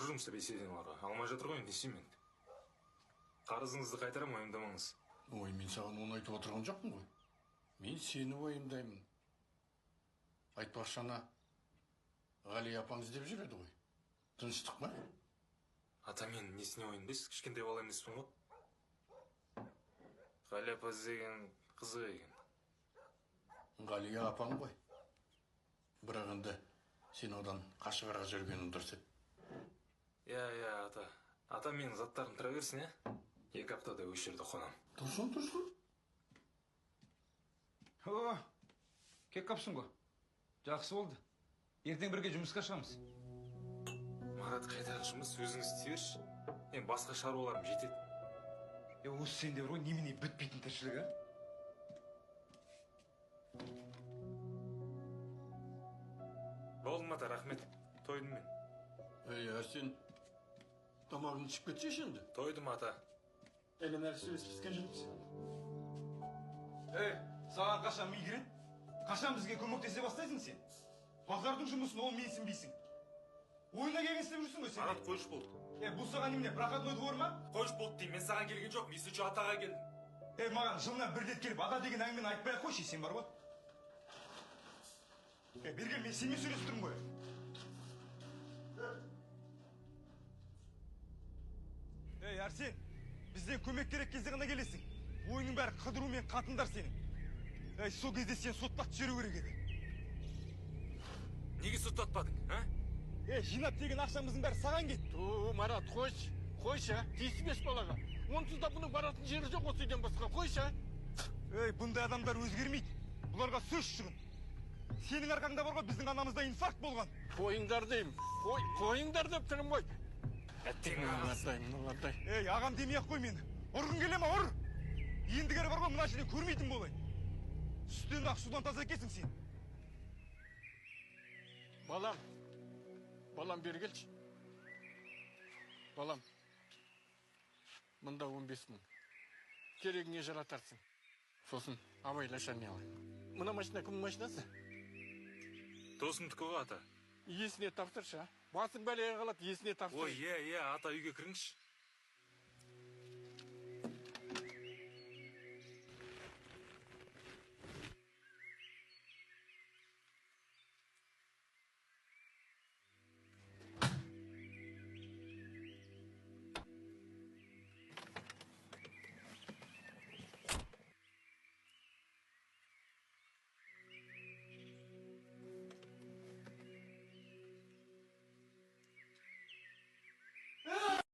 бар жұмыста бесединаларға. Алмай жатыр ғой, не істеймін енді. Қарызыңызды қайтарам, уайымдамаңыз. Ой, мен саған оны айтып отырған жоқпын ғой. Мен сені уайымдаймын. Айтпақшы ана Ғали апаңыз деп жүреді ғой. Тыныштық па? Ата, мен несіне уайымдайсыз? Кішкентай бала емеспін ғой. Ғали апа деген қызық екен. Ғали апаң ғой. Бірақ енді сен одан Қашғарға жүргенің дұрыс еді. Я, ата. Ата, менің заттарым тұра берсін, е? 2 аптада өз жерде қонам. Тұрсын. О, кеп қапсың ғой. Жақсы болды. Ертең бірге жұмысқа шығамыз. Марат, қайдағы жұмыс, өзіңіз істейерші. Мен басқа шаруаларым жетеді. Осы сенде бар ғой, немене бітпейтін тіршілік, а? Болдым, ата, рахмет. Тойдым мен. Әрсен, тамағын ішіп кетсеші енді. Тойдым, ата. Әлі нәрсе өскен жүрміз. Саған қашан ми кіреді? Қашан бізге көмектесе бастайсың сен? Базардың жұмысын ол менсінбейсің. Ойына келген істеп жүрсің ғой сен. Марат, қойш болды. Бұл саған немене, проходной двор ма? Қойш болды деймін, мен саған келген жоқ, месучі атаға келдім. Маған жылына бір рет келіп, ата деген әңгімені айтпай-ақ қойшы, сен бар ғой. Берген, мен сенмен сөйлесіп тұрмын ғой. Әрсен, бізден көмек керек кезде ғана келесің. Ойының бәрі қыдыру мен қатындар сенің. Сол кезде сен соттатып жүру керек еді. Неге соттатпадың, а? Жинап деген ақшамыздың бәрі саған кетті. Марат, қойшы, тиіспес балаға. Онсыз да бұның баратын жері жоқ осы үйден басқа, қойшы. Бұндай адамдар өзгермейді. Бұларға сөз шығын. Сенің арқаңда бар ғой, біздің анамызда инфаркт болған. Қойыңдар деймін. Қойыңдар деп тұрмын ғой. Әттең ағасы. Ағам демей-ақ қой мені. Ұрғын келе ма, ұр! Ендігері бар ғой, мына жерден көрмейтін болайын. Сүттен ақ судан таза екенсің сен. Балам бері келші. Балам, мұнда 15 мың. Керегіңе жаратарсың. Сосын абайлаша не алайын. Мұна машина кімнің машинасы? Досымдікі ғой, ата. Есіне тапсыршы, басың бәлеге қалады, есіне тапсыр. Ой, ата, үйге кіріңізші.